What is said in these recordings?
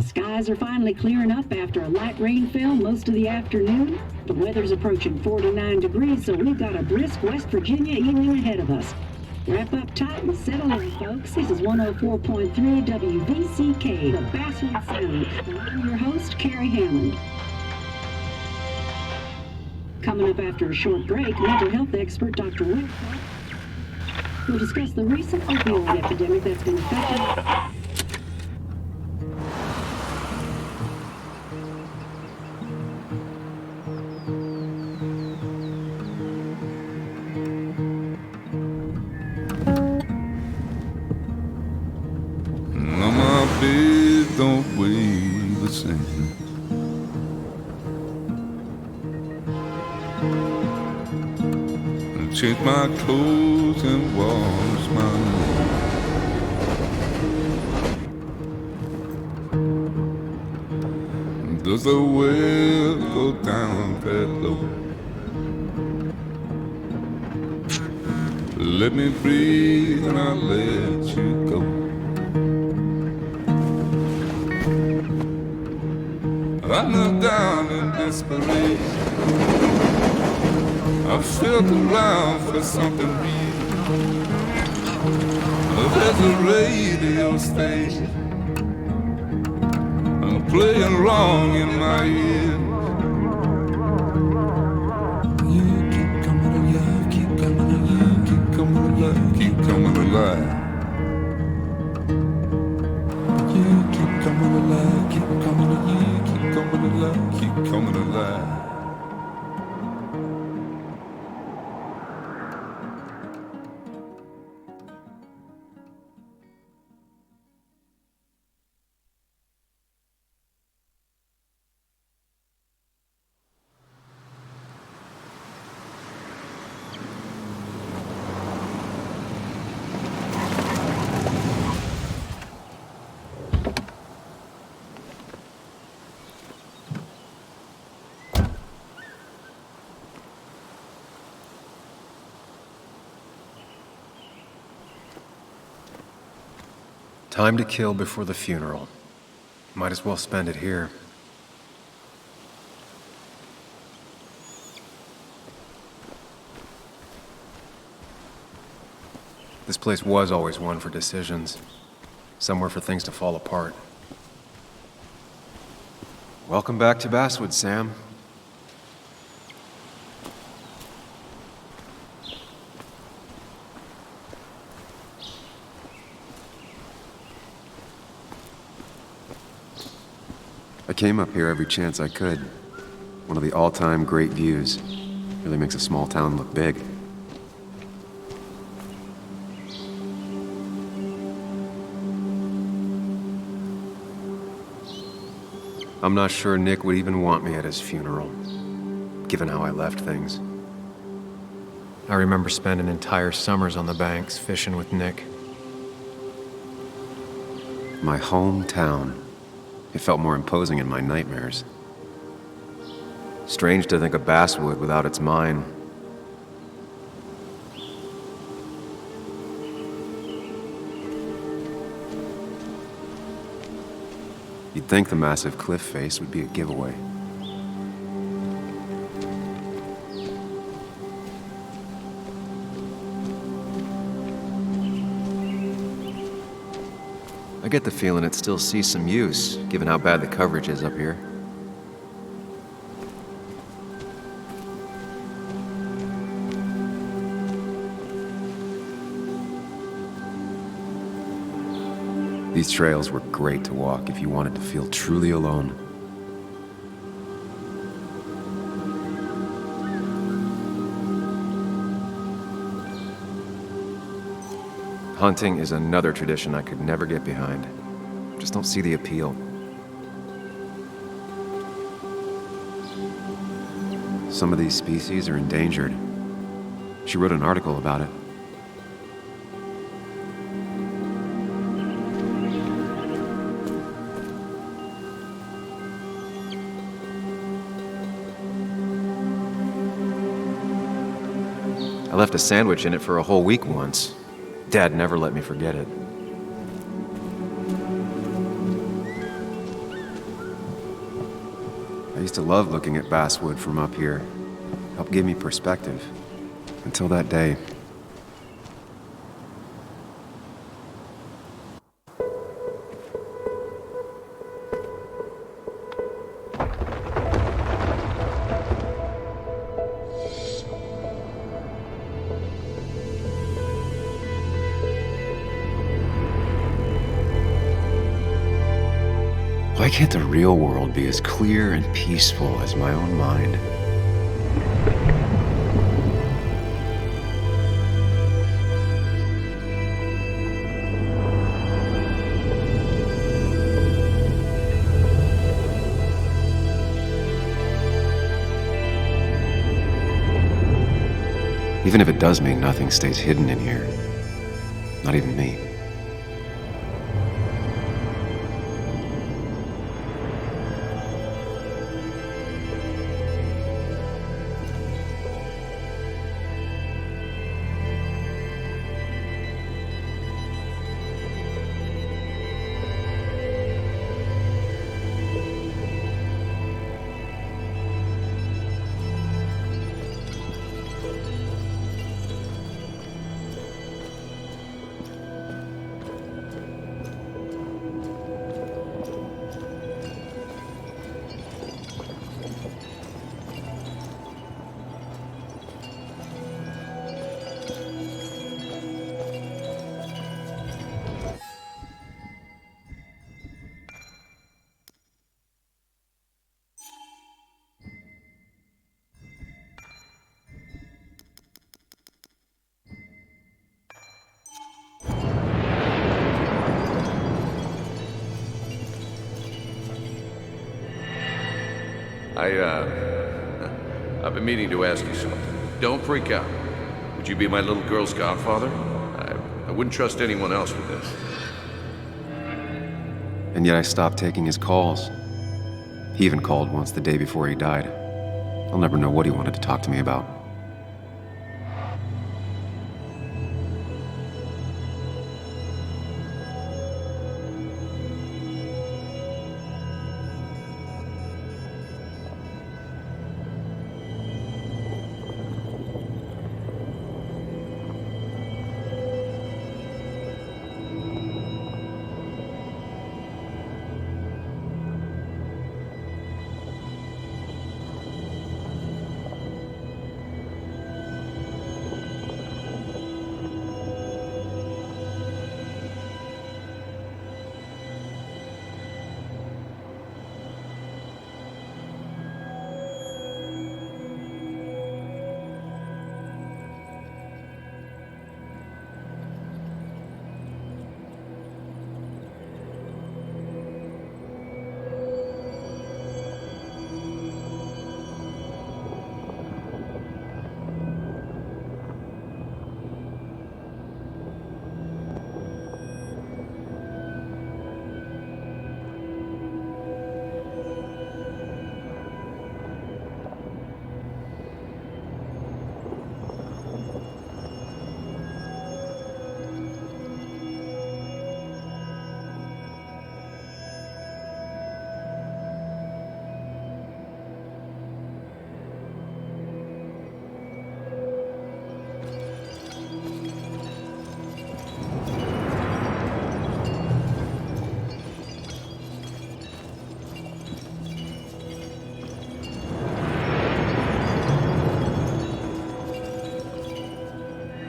The skies are finally clearing up after a light rain fell most of the afternoon. The weather's approaching 49 degrees, so we've got a brisk West Virginia evening ahead of us. Wrap up tight and settle in, folks. This is 104.3 WVCK, the Basswood Sound. And I'm your host, Carrie Hammond. Coming up after a short break, mental health expert Dr. Whitcomb will discuss the recent opioid epidemic that's been affecting. Don't weigh the same. And change my clothes and wash my hands. Does the well go down that low? Let me breathe and I'll let you go. I knelt down in desperation. I felt around for something real. There's a radio station playing wrong in my ear. You keep coming alive, keep coming alive, keep coming alive, keep coming alive. You keep coming alive, keep coming alive, keep coming alive, keep coming alive. Time to kill before the funeral. Might as well spend it here. This place was always one for decisions. Somewhere for things to fall apart. Welcome back to Basswood, Sam. I came up here every chance I could. One of the all-time great views. Really makes a small town look big. I'm not sure Nick would even want me at his funeral, given how I left things. I remember spending entire summers on the banks fishing with Nick. My hometown. It felt more imposing in my nightmares. Strange to think of Basswood without its mine. You'd think the massive cliff face would be a giveaway. I get the feeling it still sees some use, given how bad the coverage is up here. These trails were great to walk if you wanted to feel truly alone. Hunting is another tradition I could never get behind. Just don't see the appeal. Some of these species are endangered. She wrote an article about it. I left a sandwich in it for a whole week once. Dad never let me forget it. I used to love looking at basswood from up here. Helped give me perspective. Until that day. Why can't the real world be as clear and peaceful as my own mind? Even if it does mean nothing stays hidden in here. Not even me. I've been meaning to ask you something. Don't freak out. Would you be my little girl's godfather? I wouldn't trust anyone else with this. And yet I stopped taking his calls. He even called once the day before he died. I'll never know what he wanted to talk to me about.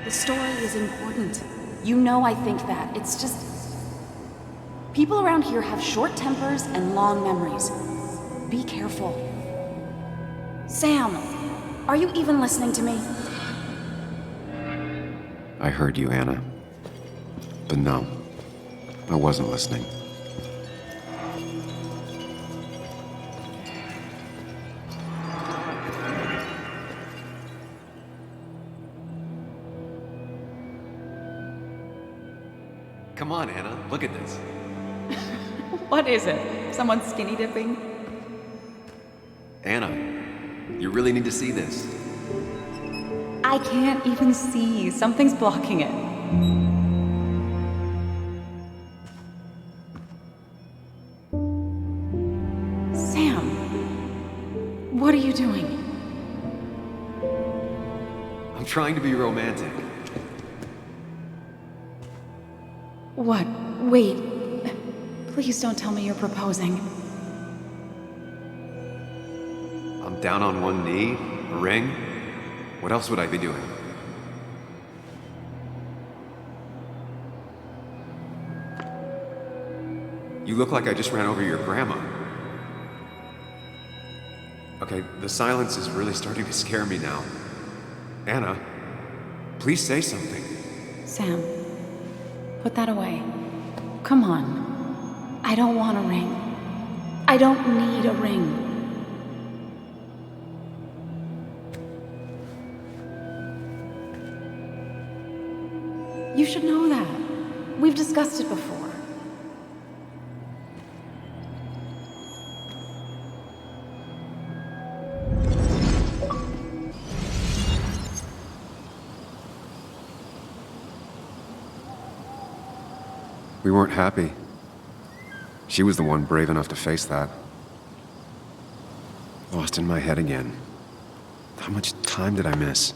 The story is important. You know I think that. It's just... people around here have short tempers and long memories. Be careful. Sam, are you even listening to me? I heard you, Anna. But no, I wasn't listening. Come on, Anna, look at this. What is it? Someone skinny dipping? Anna, you really need to see this. I can't even see. Something's blocking it. Sam, What are you doing? I'm trying to be romantic. What? Wait. Please don't tell me you're proposing. I'm down on one knee, a ring. What else would I be doing? You look like I just ran over your grandma. Okay, the silence is really starting to scare me now. Anna, please say something. Sam, put that away. Come on. I don't want a ring. I don't need a ring. You should know that. We've discussed it before. We weren't happy. She was the one brave enough to face that. Lost in my head again. How much time did I miss?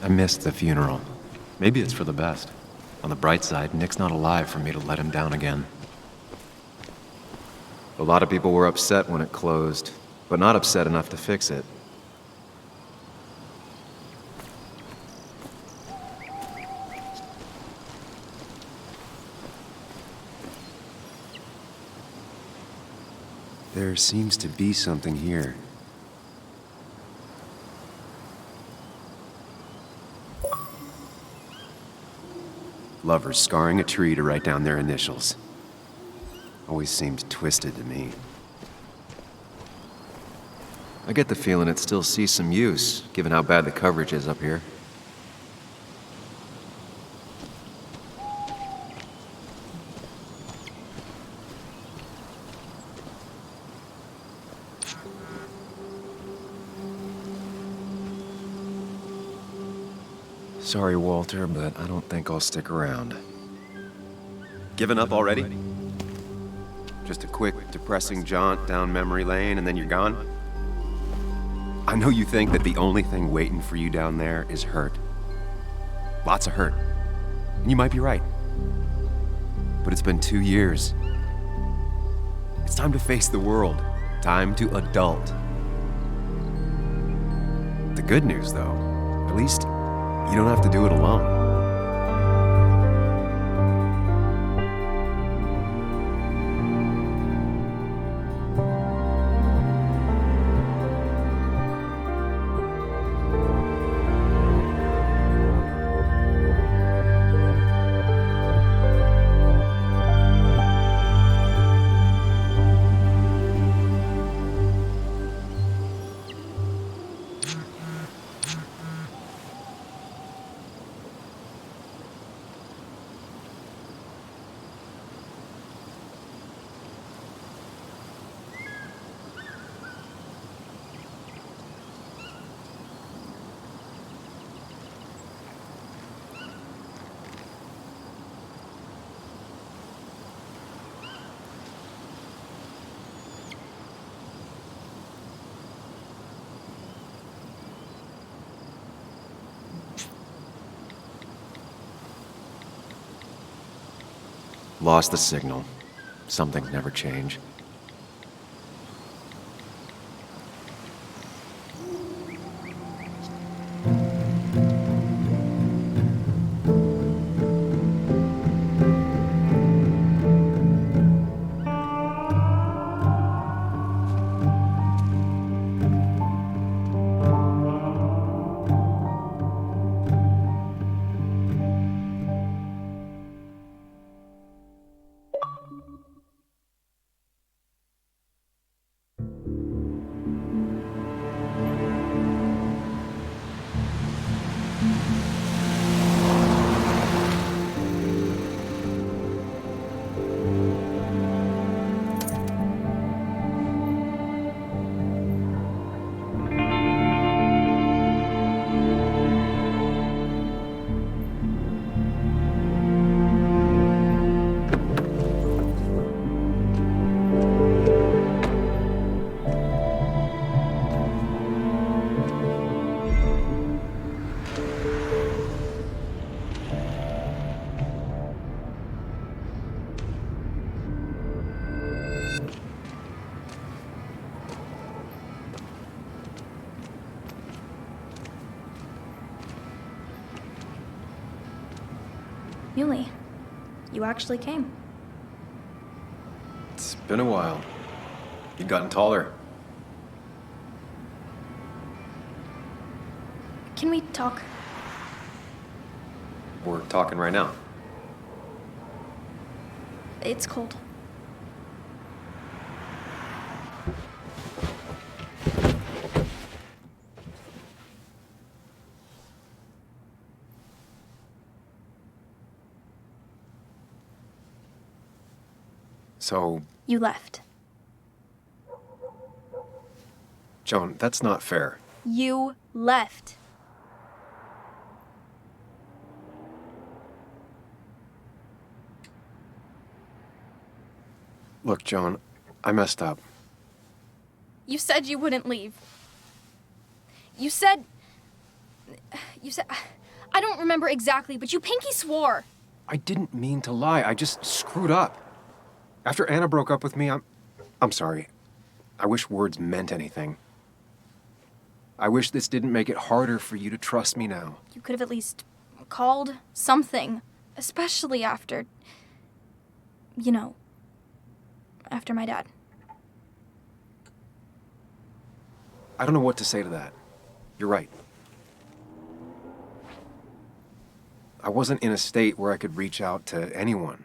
I missed the funeral. Maybe it's for the best. On the bright side, Nick's not alive for me to let him down again. A lot of people were upset when it closed, but not upset enough to fix it. There seems to be something here. Lovers scarring a tree to write down their initials. Always seemed twisted to me. I get the feeling it still sees some use, given how bad the coverage is up here. Sorry, Walter, but I don't think I'll stick around. Given up already? Just a quick, depressing jaunt down memory lane and then you're gone? I know you think that the only thing waiting for you down there is hurt. Lots of hurt. And you might be right. But it's been 2 years. It's time to face the world. Time to adult. The good news, though, at least you don't have to do it alone. Lost the signal. Some things never change. Muley, you actually came. It's been a while. You've gotten taller. Can we talk? We're talking right now. It's cold. So, You left. Joan, that's not fair. You left. Look, Joan, I messed up. You said you wouldn't leave. You said... I don't remember exactly, but you pinky swore. I didn't mean to lie. I just screwed up. After Anna broke up with me, I'm sorry. I wish words meant anything. I wish this didn't make it harder for you to trust me now. You could have at least called something, especially after... You know, after my dad. I don't know what to say to that. You're right. I wasn't in a state where I could reach out to anyone.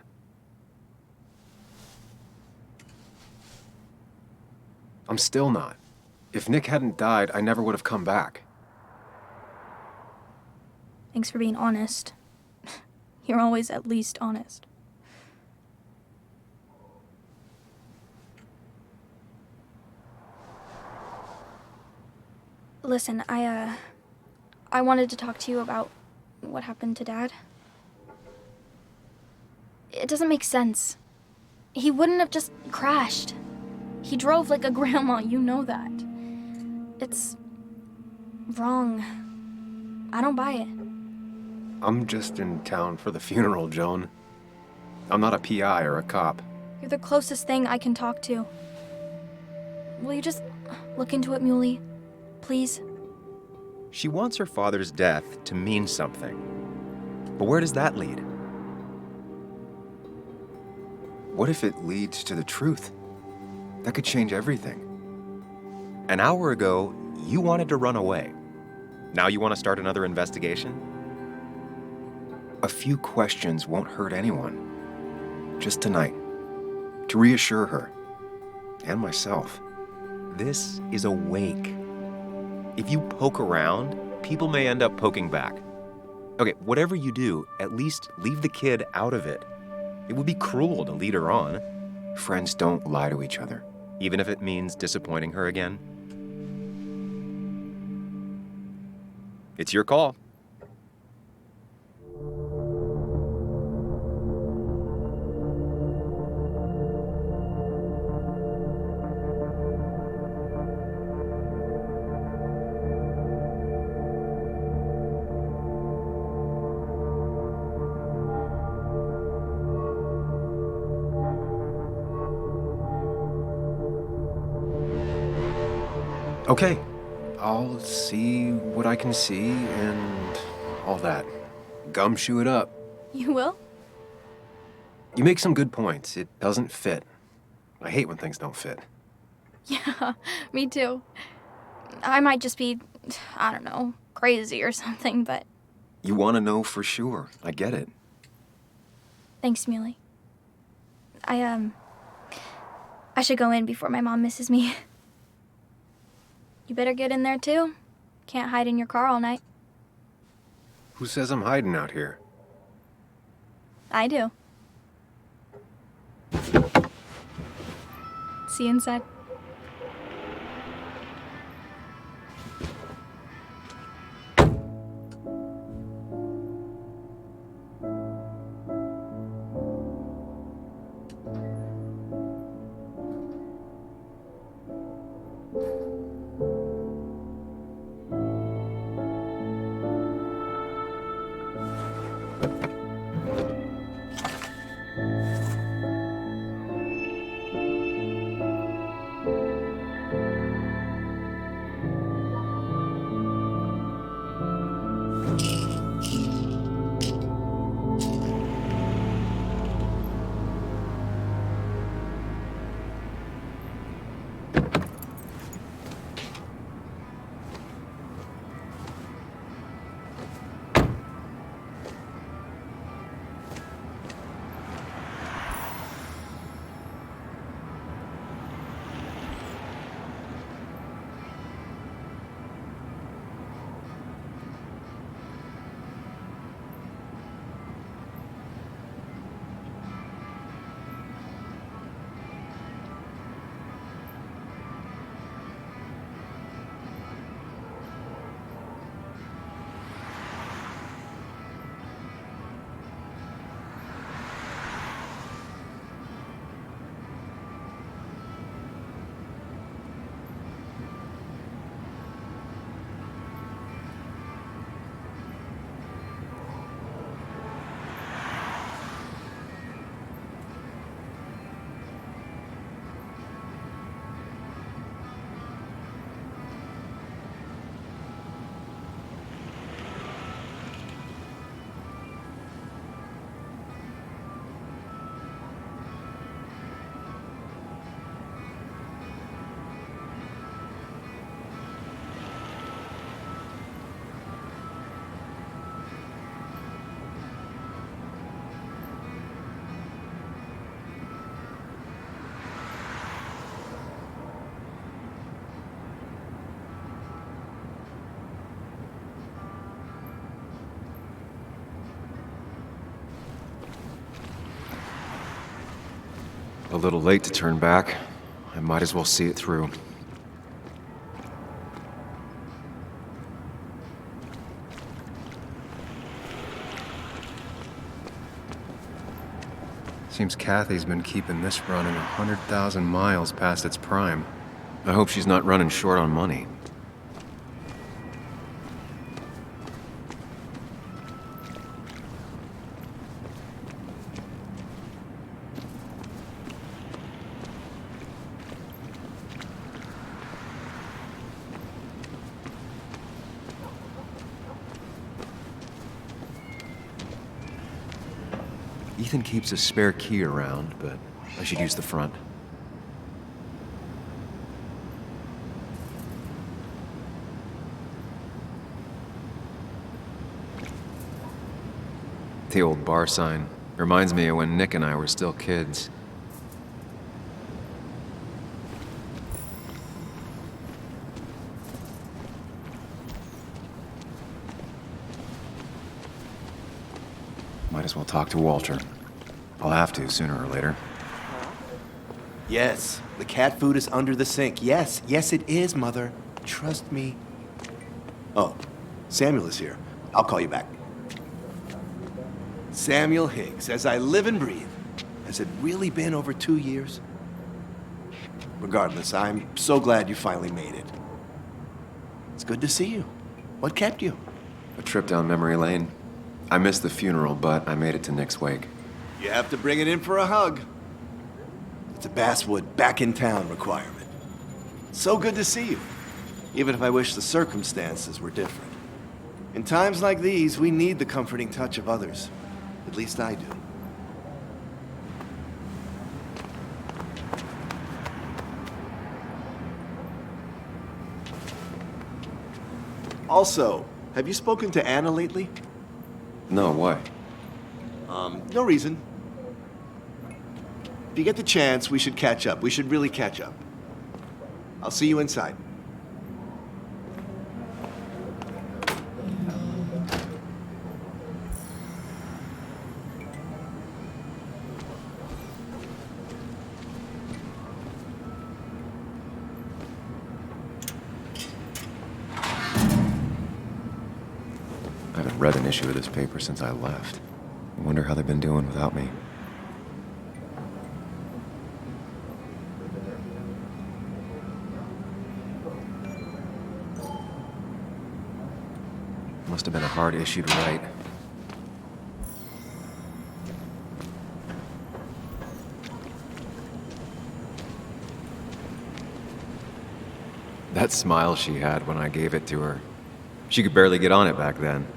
I'm still not. If Nick hadn't died, I never would have come back. Thanks for being honest. You're always at least honest. Listen, I wanted to talk to you about what happened to Dad. It doesn't make sense. He wouldn't have just crashed. He drove like a grandma, you know that. It's wrong. I don't buy it. I'm just in town for the funeral, Joan. I'm not a PI or a cop. You're the closest thing I can talk to. Will you just look into it, Muley? Please? She wants her father's death to mean something. But where does that lead? What if it leads to the truth? That could change everything. An hour ago, you wanted to run away. Now you want to start another investigation? A few questions won't hurt anyone. Just tonight. To reassure her. And myself. This is a wake. If you poke around, people may end up poking back. Okay, whatever you do, at least leave the kid out of it. It would be cruel to lead her on. Friends don't lie to each other. Even if it means disappointing her again. It's your call. Okay, I'll see what I can see and all that. Gumshoe it up. You will? You make some good points. It doesn't fit. I hate when things don't fit. Yeah, me too. I might just be, I don't know, crazy or something, but... You want to know for sure. I get it. Thanks, Muley. I should go in before my mom misses me. You better get in there, too. Can't hide in your car all night. Who says I'm hiding out here? I do. See you inside. A little late to turn back. I might as well see it through. Seems Kathy's been keeping this running 100,000 miles past its prime. I hope she's not running short on money. Ethan keeps a spare key around, but I should use the front. The old bar sign reminds me of when Nick and I were still kids. Might as well talk to Walter. I'll have to sooner or later. Yes, the cat food is under the sink. Yes, yes it is, Mother. Trust me. Oh, Samuel is here. I'll call you back. Samuel Higgs, as I live and breathe. Has it really been over 2 years? Regardless, I'm so glad you finally made it. It's good to see you. What kept you? A trip down memory lane. I missed the funeral, but I made it to Nick's wake. You have to bring it in for a hug. It's a Basswood back in town requirement. So good to see you, even if I wish the circumstances were different. In times like these, we need the comforting touch of others. At least I do. Also, have you spoken to Anna lately? No, why? No reason. If you get the chance, we should catch up. We should really catch up. I'll see you inside. I haven't read an issue of this paper since I left. I wonder how they've been doing without me. Must have been a hard issue to write. That smile she had when I gave it to her. She could barely get on it back then.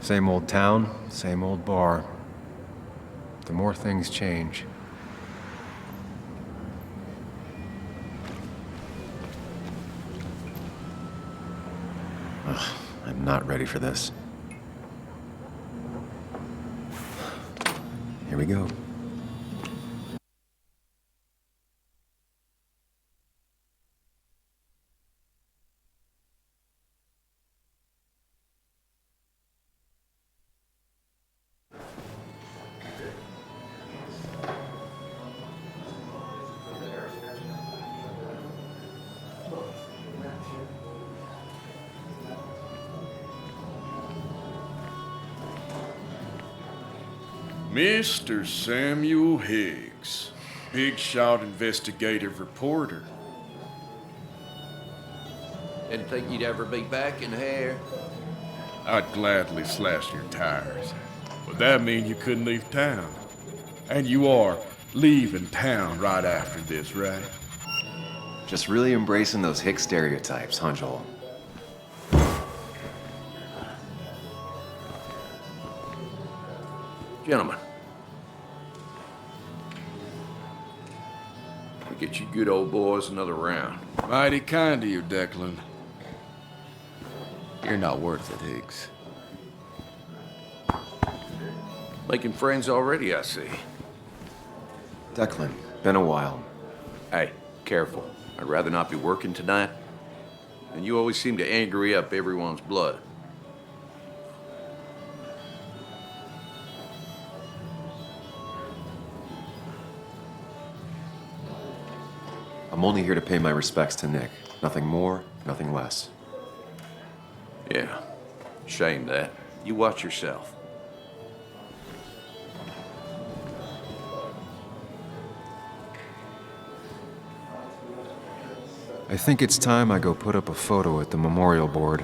Same old town, same old bar. The more things change. Ugh, I'm not ready for this. Here we go. Mr. Samuel Higgs, big shot investigative reporter. Didn't think you'd ever be back in here. I'd gladly slash your tires, but that mean you couldn't leave town. And you are leaving town right after this, right? Just really embracing those hick stereotypes, huh, Joel? Gentlemen, we get you good old boys another round. Mighty kind of you, Declan. You're not worth it, Higgs. Making friends already, I see. Declan, been a while. Hey, careful. I'd rather not be working tonight. And you always seem to angry up everyone's blood. I'm only here to pay my respects to Nick. Nothing more, nothing less. Yeah. Shame that. You watch yourself. I think it's time I go put up a photo at the memorial board.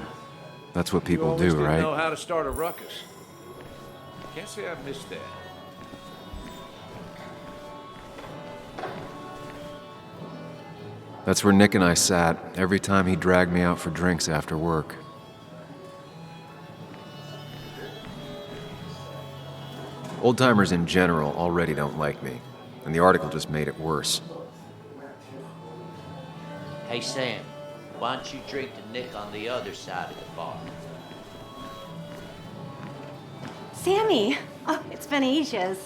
That's what people do, You right? know how to start a ruckus. Can't say I've missed that. That's where Nick and I sat every time he dragged me out for drinks after work. Old-timers in general already don't like me, and the article just made it worse. Hey, Sam, why don't you drink to Nick on the other side of the bar? Sammy! Oh, it's been ages.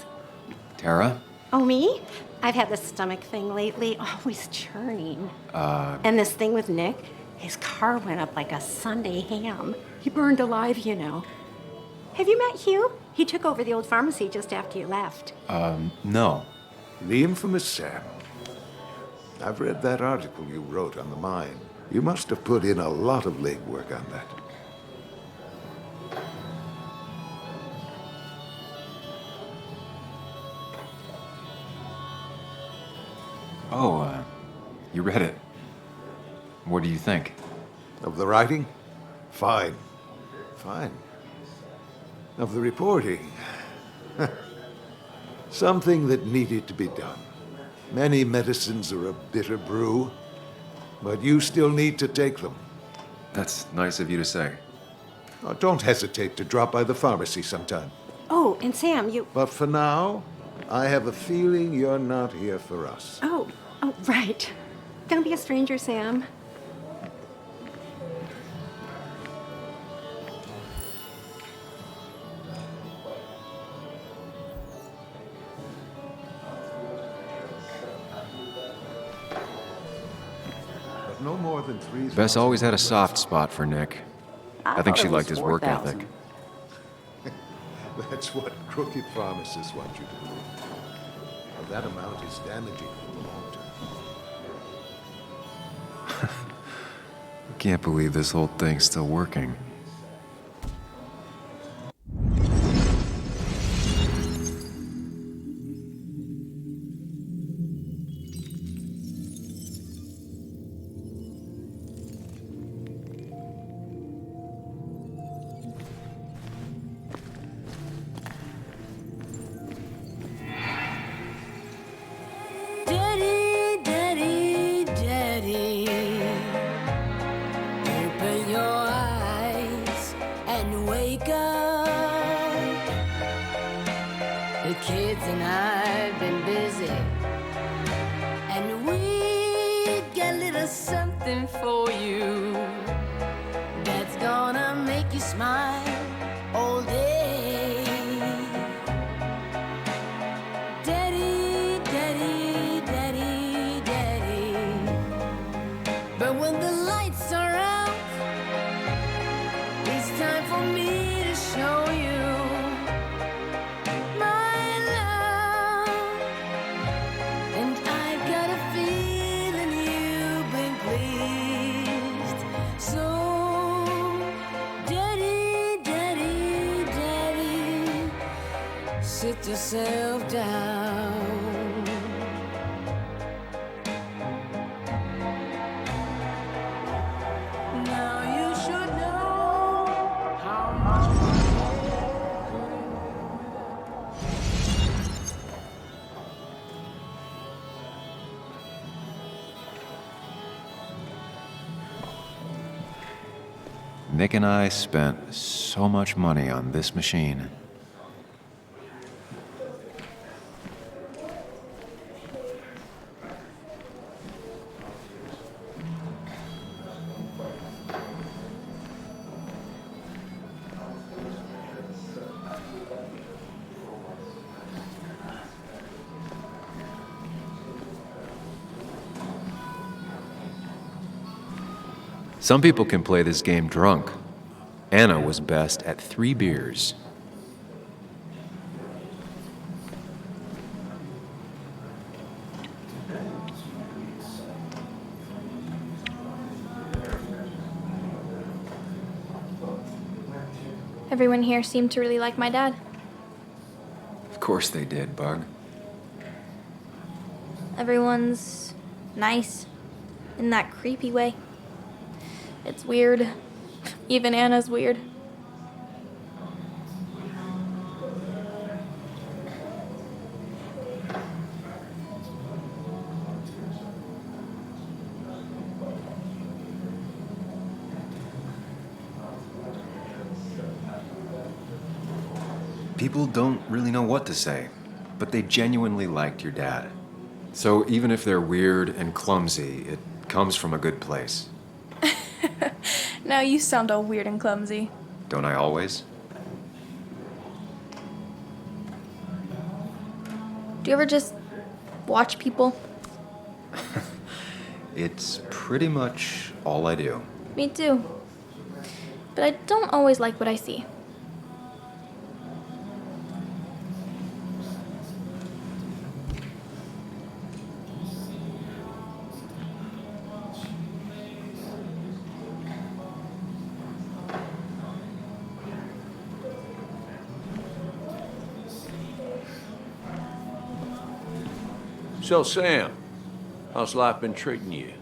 Tara? Oh, me? I've had this stomach thing lately, always churning. And this thing with Nick, his car went up like a Sunday ham. He burned alive, you know. Have you met Hugh? He took over the old pharmacy just after you left. No. The infamous Sam. I've read that article you wrote on the mine. You must have put in a lot of legwork on that. Oh, you read it. What do you think? Of the writing? Fine. Fine. Of the reporting? Something that needed to be done. Many medicines are a bitter brew, but you still need to take them. That's nice of you to say. Oh, don't hesitate to drop by the pharmacy sometime. Oh, and Sam, you... But for now, I have a feeling you're not here for us. Oh, right. Don't be a stranger, Sam. But no more than 3. Bess always had a soft spot for Nick. I think she liked his work ethic. That's what crooked pharmacists want you to believe. Well, that amount is damaging in the long term. I can't believe this whole thing's still working. Daddy, Daddy, Daddy, open your eyes and wake up. The kids and I've been busy, and we got a little something for you that's gonna make you smile all day. Daddy, Daddy, Daddy, Daddy. But when the lights are out, it's time for me to show you my love. And I've got a feeling you've been pleased. So, Daddy, Daddy, Daddy, sit yourself down. Now you should know how much Nick and I spent so much money on this machine. Some people can play this game drunk. Anna was best at 3 beers. Everyone here seemed to really like my dad. Of course they did, Bug. Everyone's nice in that creepy way. It's weird. Even Anna's weird. People don't really know what to say, but they genuinely liked your dad. So even if they're weird and clumsy, it comes from a good place. Now you sound all weird and clumsy. Don't I always? Do you ever just watch people? It's pretty much all I do. Me too. But I don't always like what I see. So, Sam, how's life been treating you?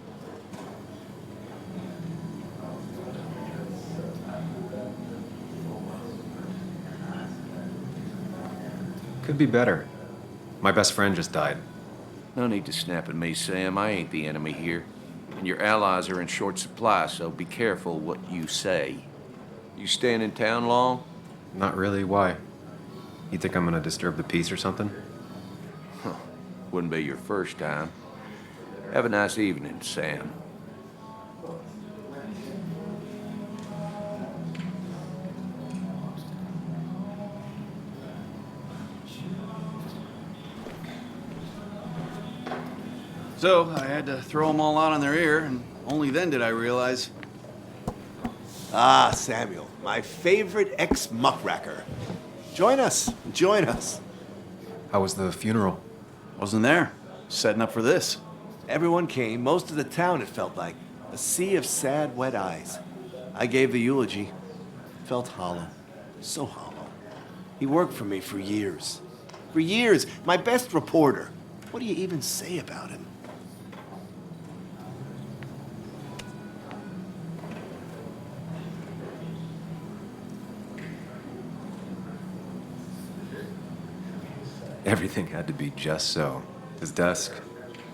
Could be better. My best friend just died. No need to snap at me, Sam. I ain't the enemy here. And your allies are in short supply, so be careful what you say. You staying in town long? Not really. Why? You think I'm gonna disturb the peace or something? Wouldn't be your first time. Have a nice evening, Sam. So I had to throw them all out on their ear, and only then did I realize. Ah, Samuel, my favorite ex-muckracker. Join us, join us. How was the funeral? Wasn't there. Setting up for this. Everyone came, most of the town, it felt like. A sea of sad, wet eyes. I gave the eulogy. Felt hollow. So hollow. He worked for me for years. For years, my best reporter. What do you even say about him? Everything had to be just so. His desk,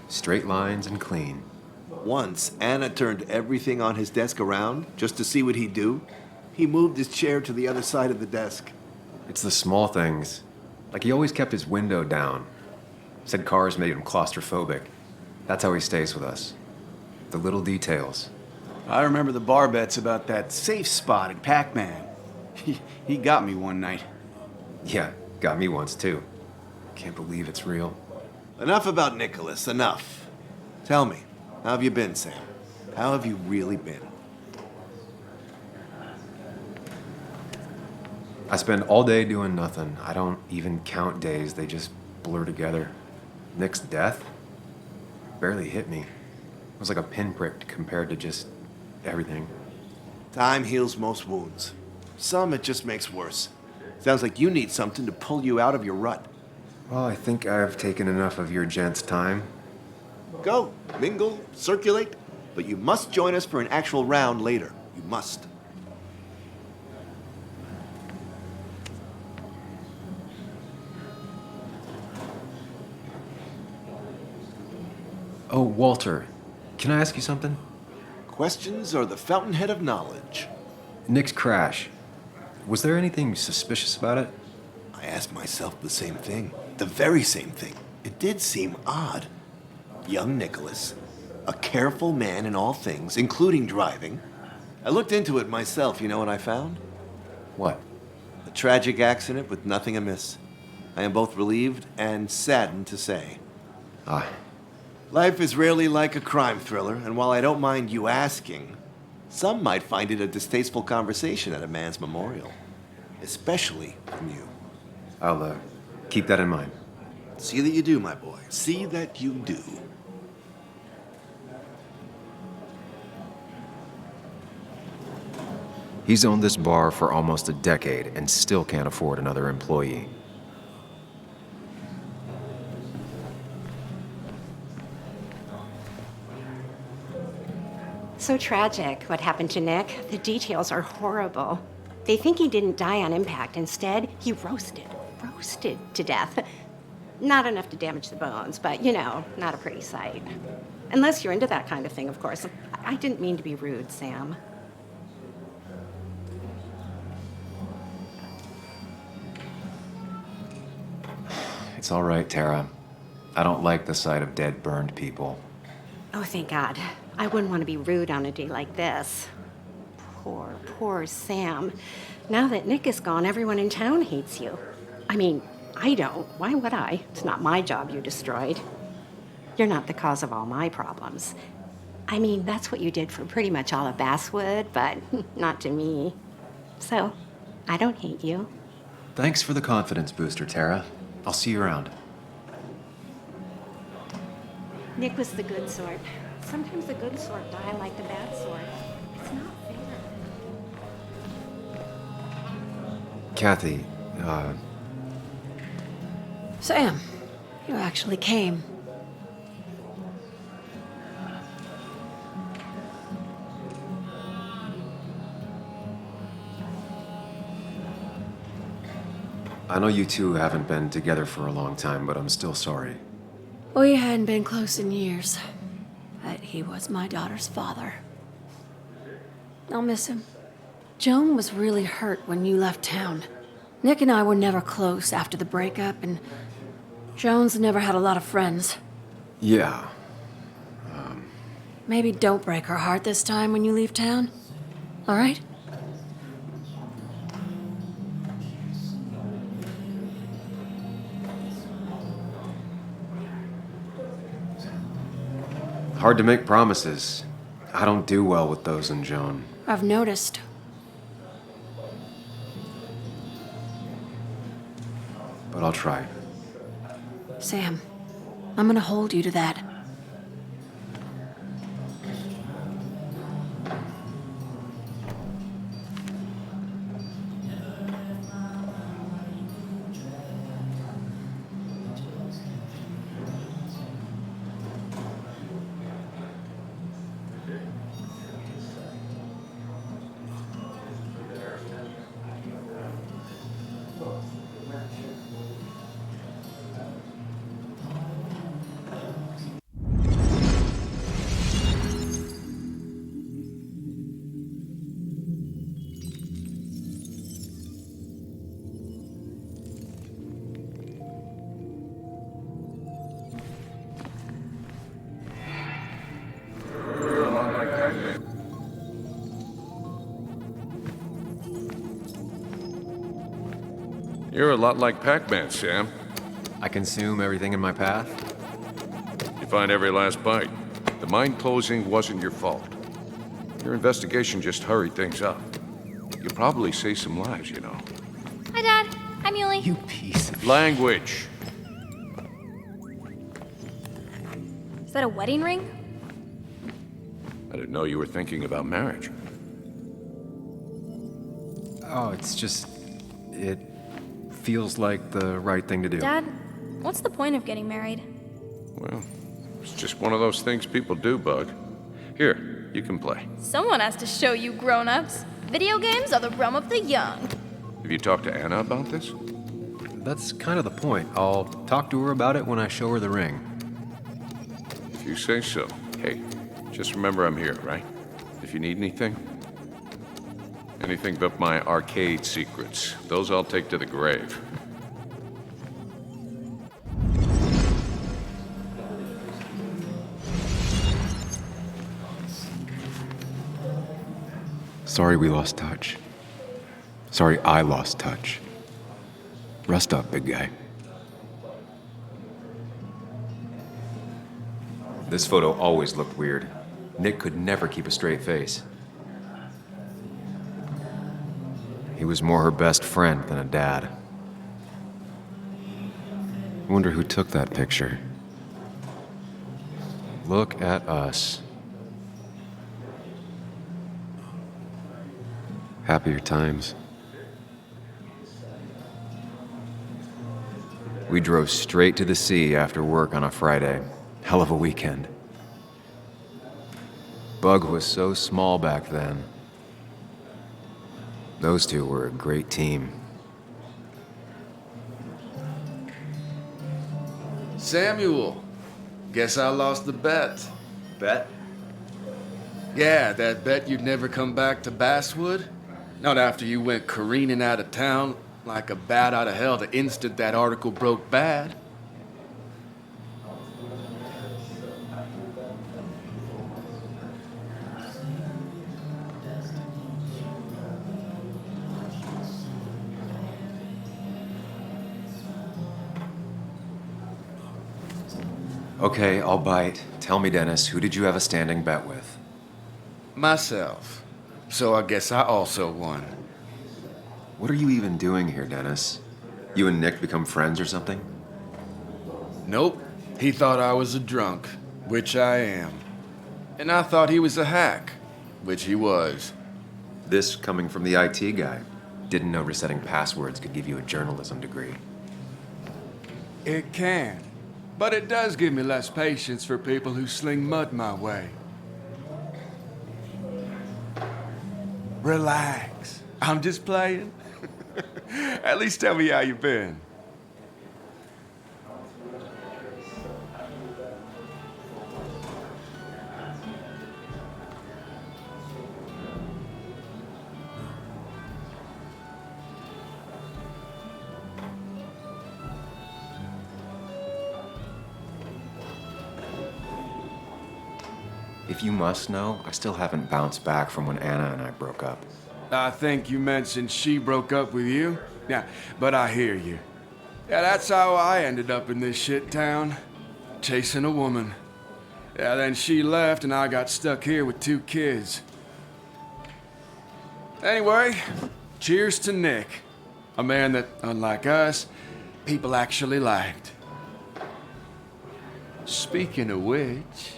straight lines and clean. Once, Anna turned everything on his desk around just to see what he'd do. He moved his chair to the other side of the desk. It's the small things. Like he always kept his window down. Said cars made him claustrophobic. That's how he stays with us. The little details. I remember the bar bets about that safe spot at Pac-Man. He got me one night. Yeah, got me once too. Can't believe it's real. Enough about Nicholas, enough. Tell me, how have you been, Sam? How have you really been? I spend all day doing nothing. I don't even count days, they just blur together. Nick's death barely hit me. It was like a pinprick compared to just everything. Time heals most wounds. Some it just makes worse. Sounds like you need something to pull you out of your rut. Well, I think I've taken enough of your gents' time. Go, mingle, circulate, but you must join us for an actual round later. You must. Oh, Walter, can I ask you something? Questions are the fountainhead of knowledge. Nick's crash. Was there anything suspicious about it? I asked myself the same thing. The very same thing. It did seem odd. Young Nicholas, a careful man in all things, including driving. I looked into it myself. You know what I found? What? A tragic accident with nothing amiss. I am both relieved and saddened to say. Ah. Life is rarely like a crime thriller, and while I don't mind you asking, some might find it a distasteful conversation at a man's memorial. Especially from you. I'll, keep that in mind. See that you do, my boy. See that you do. He's owned this bar for almost a decade and still can't afford another employee. So tragic what happened to Nick. The details are horrible. They think he didn't die on impact. Instead, he roasted to death. Not enough to damage the bones, but you know, not a pretty sight. Unless you're into that kind of thing, of course. I didn't mean to be rude, Sam. It's all right, Tara. I don't like the sight of dead, burned people. Oh, thank God. I wouldn't want to be rude on a day like this. Poor Sam. Now that Nick is gone, everyone in town hates you. I mean, I don't. Why would I? It's not my job you destroyed. You're not the cause of all my problems. I mean, that's what you did for pretty much all of Basswood, but not to me. So, I don't hate you. Thanks for the confidence booster, Tara. I'll see you around. Nick was the good sort. Sometimes the good sort die like the bad sort. It's not fair. Kathy, Sam, you actually came. I know you two haven't been together for a long time, but I'm still sorry. We hadn't been close in years, but he was my daughter's father. I'll miss him. Joan was really hurt when you left town. Nick and I were never close after the breakup, and Joan's never had a lot of friends. Yeah. Maybe don't break her heart this time when you leave town, all right? Hard to make promises. I don't do well with those in Joan. I've noticed. But I'll try. Sam, I'm gonna hold you to that. You're a lot like Pac-Man, Sam. I consume everything in my path? You find every last bite. The mine closing wasn't your fault. Your investigation just hurried things up. You probably saved some lives, you know. Hi, Dad. Hi, Muley. You piece of... Language. Is that a wedding ring? I didn't know you were thinking about marriage. Oh, it's just... It feels like the right thing to do. Dad, what's the point of getting married? Well, it's just one of those things people do, Bug. Here, you can play. Someone has to show you grown-ups. Video games are the realm of the young. Have you talked to Anna about this? That's kind of the point. I'll talk to her about it when I show her the ring. If you say so. Hey, just remember I'm here, right? If you need anything. Anything but my arcade secrets. Those I'll take to the grave. Sorry we lost touch. Sorry I lost touch. Rest up, big guy. This photo always looked weird. Nick could never keep a straight face. He was more her best friend than a dad. I wonder who took that picture. Look at us. Happier times. We drove straight to the sea after work on a Friday. Hell of a weekend. Bug was so small back then. Those two were a great team. Samuel, guess I lost the bet. Bet? Yeah, that bet you'd never come back to Basswood? Not after you went careening out of town like a bat out of hell the instant that article broke bad. Okay, I'll bite. Tell me, Dennis, who did you have a standing bet with? Myself. So I guess I also won. What are you even doing here, Dennis? You and Nick become friends or something? Nope. He thought I was a drunk, which I am. And I thought he was a hack, which he was. This coming from the IT guy. Didn't know resetting passwords could give you a journalism degree. It can. But it does give me less patience for people who sling mud my way. Relax. I'm just playing. At least tell me how you been. If you must know, I still haven't bounced back from when Anna and I broke up. I think you mentioned she broke up with you. Yeah, but I hear you. Yeah, that's how I ended up in this shit town. Chasing a woman. Yeah, then she left and I got stuck here with 2 kids. Anyway, cheers to Nick. A man that, unlike us, people actually liked. Speaking of which...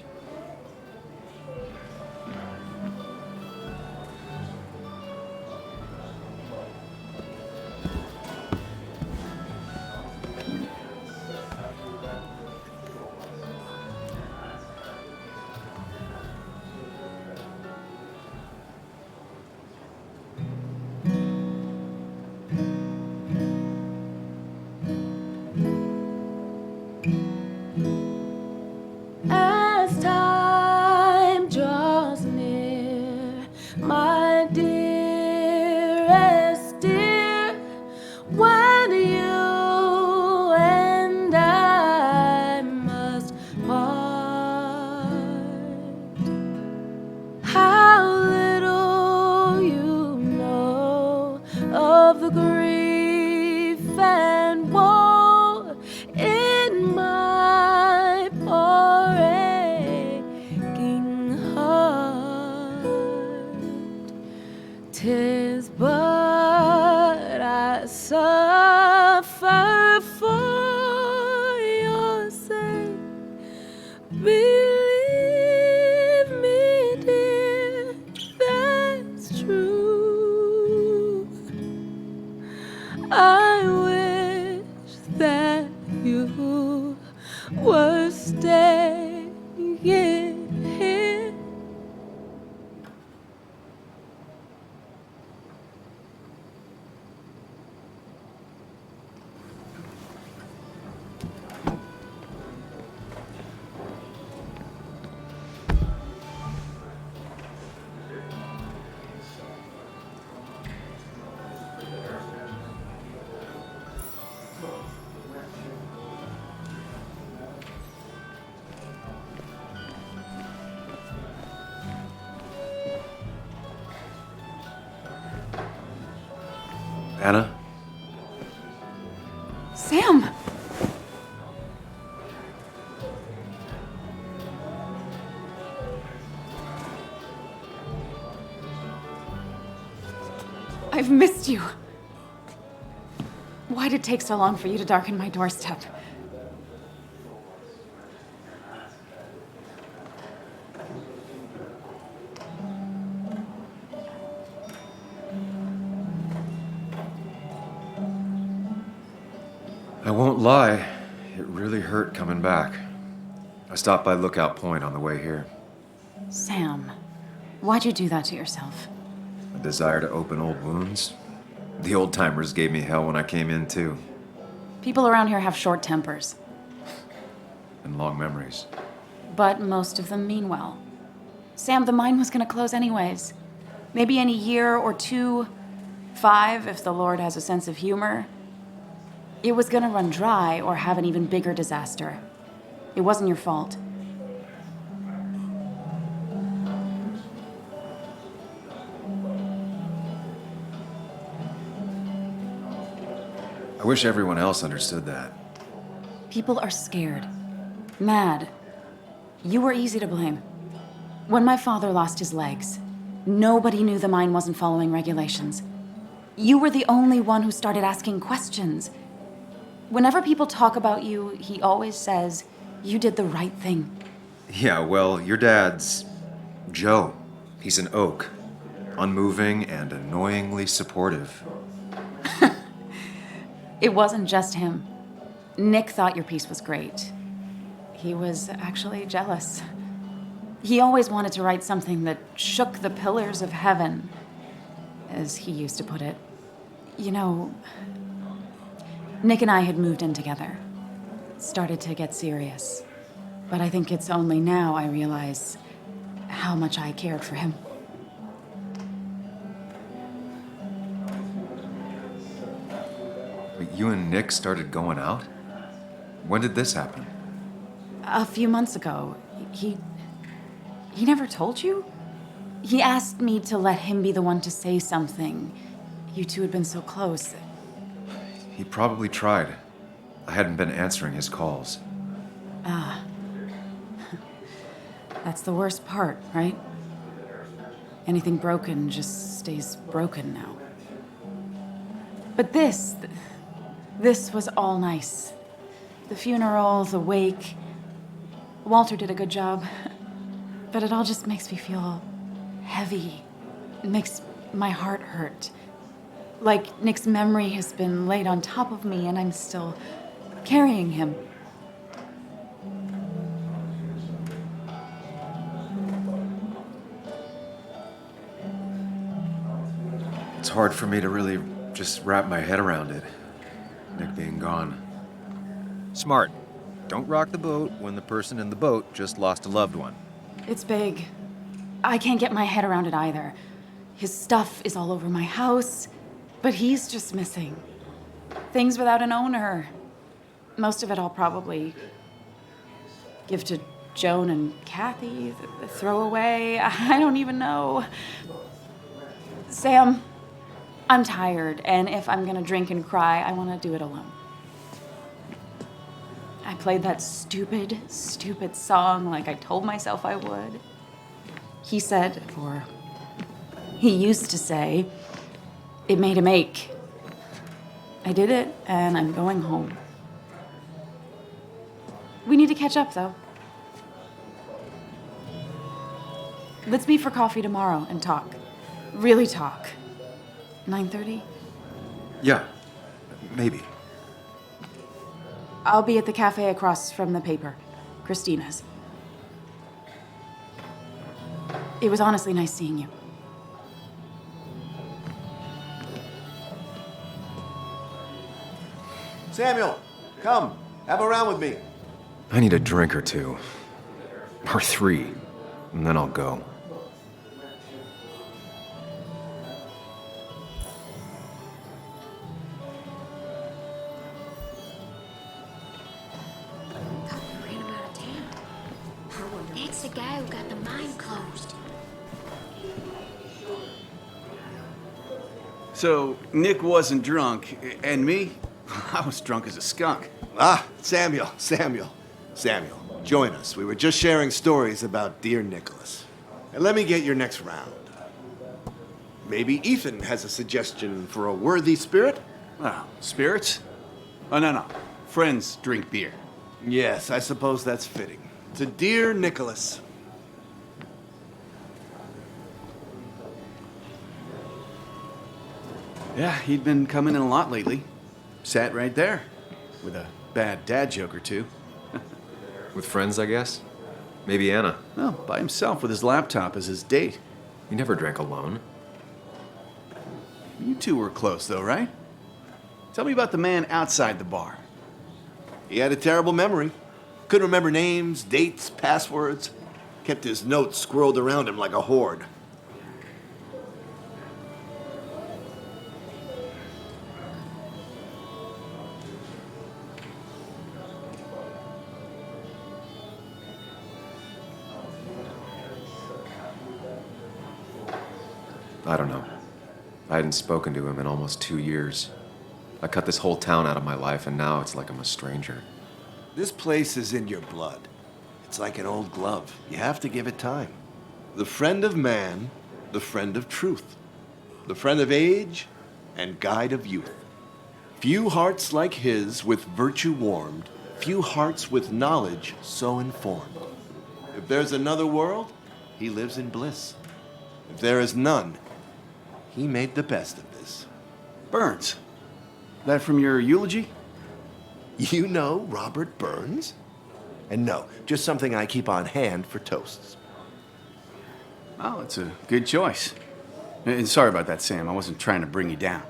As time draws near, my dearest dear, when you and I must part, how little you know of the grief and woe in my poor aching heart. 'Tis but I suffer for your sake. Believe me, dear, that's true. I wish that you were staying here. Anna? Sam! I've missed you. Why'd it take so long for you to darken my doorstep? I won't lie, it really hurt coming back. I stopped by Lookout Point on the way here. Sam, why'd you do that to yourself? A desire to open old wounds. The old-timers gave me hell when I came in, too. People around here have short tempers, And long memories. but most of them mean well. Sam, the mine was gonna close anyways. Maybe in a year or 2, 5, if the Lord has a sense of humor. It was gonna run dry or have an even bigger disaster. It wasn't your fault. I wish everyone else understood that. People are scared. Mad. You were easy to blame. When my father lost his legs, nobody knew the mine wasn't following regulations. You were the only one who started asking questions. Whenever people talk about you, he always says, you did the right thing. Yeah, well, your dad's Joe. He's an oak. Unmoving and annoyingly supportive. It wasn't just him. Nick thought your piece was great. He was actually jealous. He always wanted to write something that shook the pillars of heaven, as he used to put it. You know, Nick and I had moved in together. Started to get serious. But I think it's only now I realize how much I cared for him. But you and Nick started going out? When did this happen? A few months ago, he never told you? He asked me to let him be the one to say something. You two had been so close. He probably tried. I hadn't been answering his calls. Ah. That's the worst part, right? Anything broken just stays broken now. But this was all nice. The funeral, the wake. Walter did a good job. But it all just makes me feel heavy. It makes my heart hurt. Like Nick's memory has been laid on top of me and I'm still carrying him. It's hard for me to really just wrap my head around it. Nick being gone. Smart. Don't rock the boat when the person in the boat just lost a loved one. It's big. I can't get my head around it either. His stuff is all over my house, but he's just missing. Things without an owner. Most of it I'll probably give to Joan and Kathy, throw away. I don't even know. Sam, I'm tired, and if I'm gonna drink and cry, I wanna do it alone. I played that stupid song like I told myself I would. He said, or he used to say, it made him ache. I did it, and I'm going home. We need to catch up, though. Let's meet for coffee tomorrow and talk. Really talk. 9:30? Yeah, maybe. I'll be at the cafe across from the paper, Christina's. It was honestly nice seeing you. Samuel, come, have a round with me. I need a drink or two. Or 3, and then I'll go. Ran him out of town. That's the guy who got the mine closed. So, Nick wasn't drunk, and me? I was drunk as a skunk. Ah, Samuel, join us. We were just sharing stories about dear Nicholas. And let me get your next round. Maybe Ethan has a suggestion for a worthy spirit? Oh, spirits? Oh, no. Friends drink beer. Yes, I suppose that's fitting. To dear Nicholas. Yeah, he'd been coming in a lot lately. Sat right there. with a bad dad joke or two. With friends, I guess? Maybe Anna. No, by himself with his laptop as his date. You never drank alone. You two were close, though, right? Tell me about the man outside the bar. He had a terrible memory. Couldn't remember names, dates, passwords. Kept his notes squirreled around him like a hoard. I don't know. I hadn't spoken to him in almost 2 years. I cut this whole town out of my life, and now it's like I'm a stranger. This place is in your blood. It's like an old glove. You have to give it time. The friend of man, the friend of truth. The friend of age, and guide of youth. Few hearts like his with virtue warmed, few hearts with knowledge so informed. If there's another world, he lives in bliss. If there is none, he made the best of this. Burns. That from your eulogy? You know Robert Burns? And no, just something I keep on hand for toasts. Oh, it's a good choice. And sorry about that, Sam. I wasn't trying to bring you down.